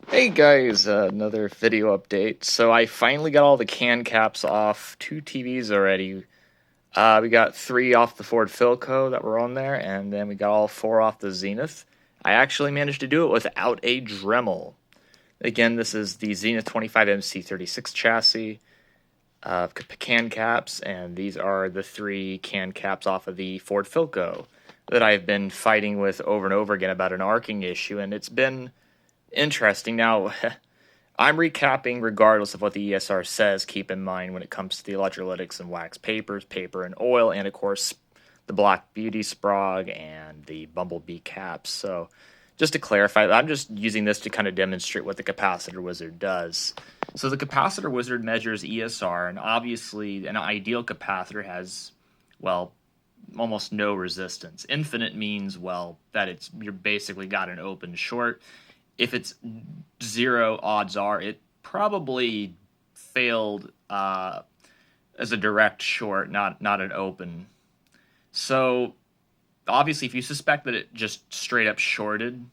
Hey guys, another video update. So I finally got all the can caps off 2 TVs already. We got 3 off the Ford Philco that were on there, and then we got all 4 off the Zenith. I actually managed to do it without a Dremel. Again, this is the Zenith 25MC36 chassis can caps, and these are the 3 can caps off of the Ford Philco that I've been fighting with over and over again about an arcing issue, and it's been interesting. Now, I'm recapping regardless of what the ESR says. Keep in mind when it comes to the electrolytics and wax papers, paper and oil, and of course the Black Beauty Sprague and the Bumblebee caps. So just to clarify, I'm just using this to kind of demonstrate what the capacitor wizard does. So the capacitor wizard measures ESR, and obviously an ideal capacitor has, well, almost no resistance. Infinite means, well, that you're basically got an open short. If it's 0, odds are it probably failed as a direct short, not an open. So obviously, if you suspect that it just straight up shorted,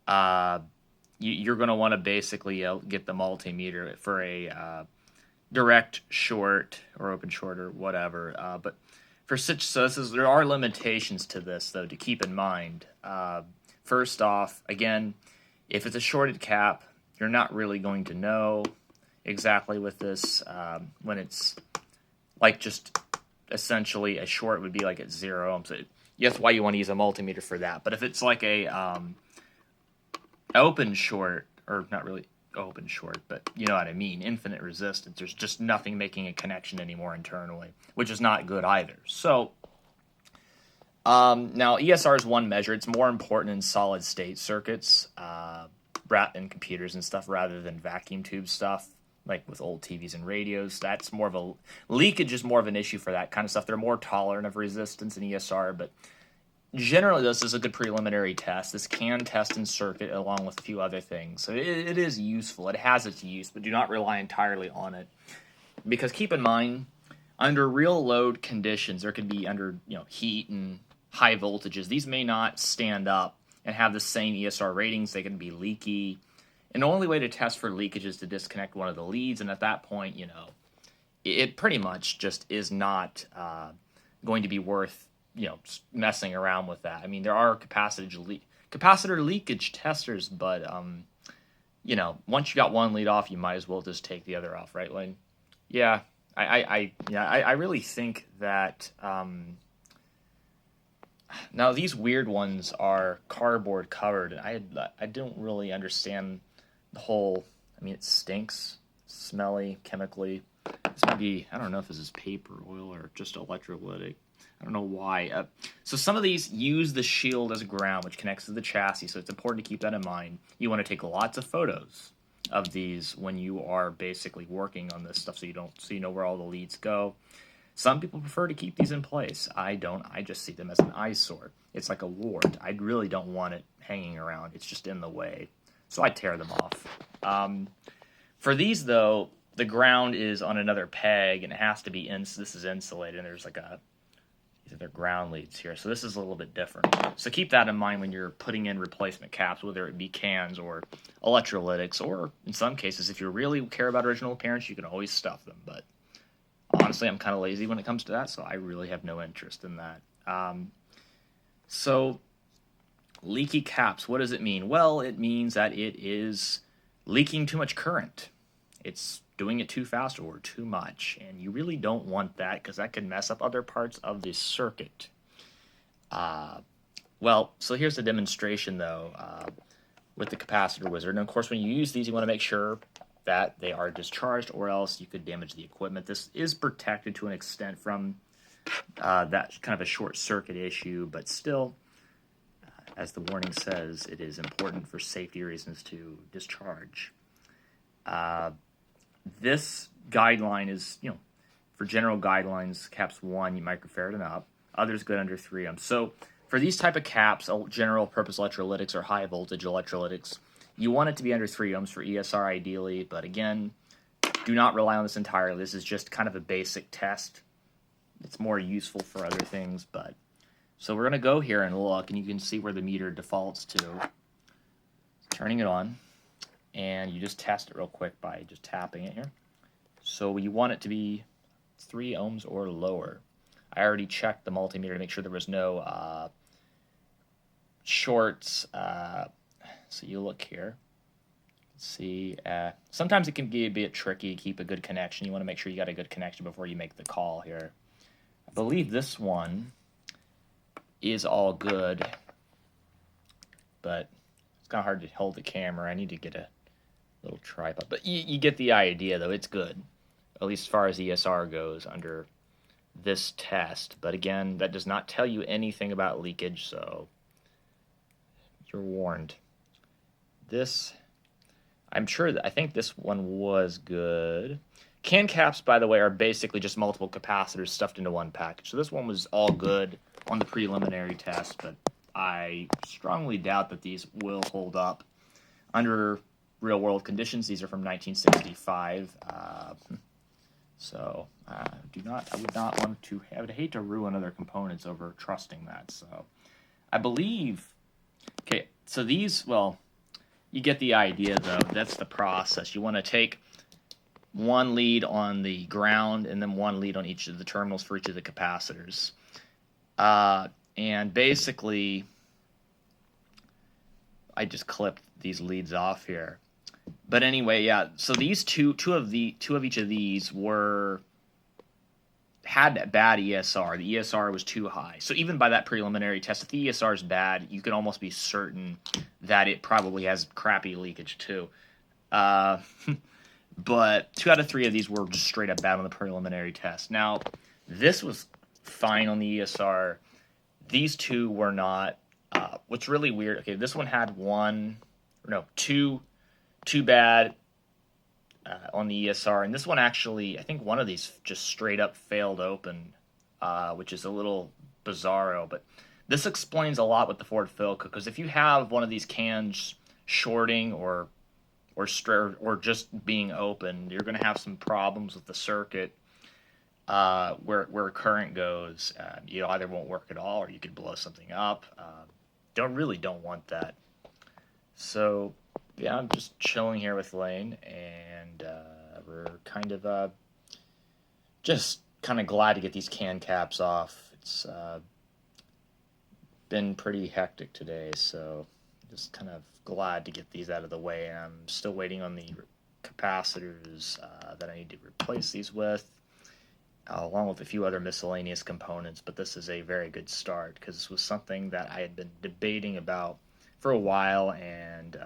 you're going to want to basically get the multimeter for a direct short or open short or whatever. But for such sources, there are limitations to this, though, to keep in mind. First off, again, if it's a shorted cap, you're not really going to know exactly with this when it's like just essentially a short would be like at 0. So that's why you want to use a multimeter for that. But if it's like a open short, or not really open short, but you know what I mean, infinite resistance, there's just nothing making a connection anymore internally, which is not good either. So now ESR is one measure. It's more important in solid state circuits, and computers and stuff, rather than vacuum tube stuff like with old TVs and radios. That's more of a leakage is more of an issue for that kind of stuff. They're more tolerant of resistance in ESR, but generally this is a good preliminary test. This can test in circuit along with a few other things. So it is useful. It has its use, but do not rely entirely on it, because keep in mind, under real load conditions, there could be under heat and high voltages. These may not stand up and have the same ESR ratings. They can be leaky. And the only way to test for leakage is to disconnect one of the leads. And at that point, it pretty much just is not going to be worth, messing around with that. I mean, there are capacitor leakage testers, but, once you got one lead off, you might as well just take the other off, right, Lane? Yeah, I really think that now these weird ones are cardboard covered, and I don't really understand the whole. I mean, it stinks, smelly, chemically. This might be, I don't know if this is paper, oil, or just electrolytic. I don't know why. So some of these use the shield as a ground, which connects to the chassis. So it's important to keep that in mind. You want to take lots of photos of these when you are basically working on this stuff, so you know where all the leads go. Some people prefer to keep these in place. I don't. I just see them as an eyesore. It's like a wart. I really don't want it hanging around. It's just in the way. So I tear them off. For these, though, the ground is on another peg, and it has to be this is insulated, and there's like they're ground leads here. So this is a little bit different. So keep that in mind when you're putting in replacement caps, whether it be cans or electrolytics, or in some cases, if you really care about original appearance, you can always stuff them. But honestly, I'm kind of lazy when it comes to that, so I really have no interest in that. So leaky caps, what does it mean? Well, it means that it is leaking too much current. It's doing it too fast or too much, and you really don't want that, because that could mess up other parts of the circuit. Well, so here's the demonstration, though, with the capacitor wizard. And of course, when you use these, you want to make sure that they are discharged, or else you could damage the equipment. This is protected to an extent from that kind of a short circuit issue, but still, as the warning says, it is important for safety reasons to discharge. This guideline is, for general guidelines, caps 1 microfarad and up. Others go under 3 ohms. So for these type of caps, general purpose electrolytics or high voltage electrolytics, you want it to be under 3 ohms for ESR ideally, but again, do not rely on this entirely. This is just kind of a basic test. It's more useful for other things, but so we're going to go here and look, and you can see where the meter defaults to. Turning it on. and you just test it real quick by just tapping it here. So you want it to be 3 ohms or lower. I already checked the multimeter to make sure there was no shorts. So you look here. See, sometimes it can be a bit tricky to keep a good connection. You want to make sure you got a good connection before you make the call here. I believe this one is all good, but it's kind of hard to hold the camera. I need to get a little tripod. But you get the idea, though. It's good, at least as far as ESR goes under this test. But again, that does not tell you anything about leakage, so you're warned. This, I'm sure that I think this one was good. Can caps, by the way, are basically just multiple capacitors stuffed into one package. So this one was all good on the preliminary test, but I strongly doubt that these will hold up under real-world conditions. These are from 1965, so I would not want to. I would hate to ruin other components over trusting that. So I believe. Okay, so these, well, you get the idea, though. That's the process. You want to take one lead on the ground and then one lead on each of the terminals for each of the capacitors. And basically, I just clipped these leads off here. But anyway, yeah, so these two of each of these had bad ESR. The ESR was too high. So even by that preliminary test, if the ESR is bad, you can almost be certain that it probably has crappy leakage too. But 2 out of 3 of these were just straight up bad on the preliminary test. Now, this was fine on the ESR. These 2 were not. What's really weird, okay, this one had two bad on the ESR, and this one actually, I think one of these just straight up failed open, which is a little bizarro, but this explains a lot with the Ford Philco, because if you have one of these cans shorting or just being open, you're going to have some problems with the circuit where current goes. You either won't work at all, or you could blow something up. Don't want that. So yeah, I'm just chilling here with Lane, and we're kind of just kind of glad to get these can caps off. It's been pretty hectic today, so just kind of glad to get these out of the way. And I'm still waiting on the capacitors that I need to replace these with, along with a few other miscellaneous components. But this is a very good start, because this was something that I had been debating about for a while, and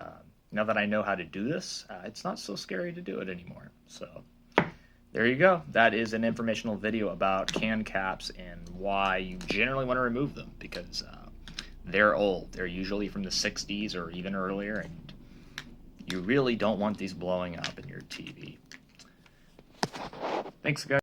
now that I know how to do this, it's not so scary to do it anymore. So there you go. That is an informational video about can caps and why you generally want to remove them, because they're old. They're usually from the 60s or even earlier, and you really don't want these blowing up in your TV. Thanks, guys.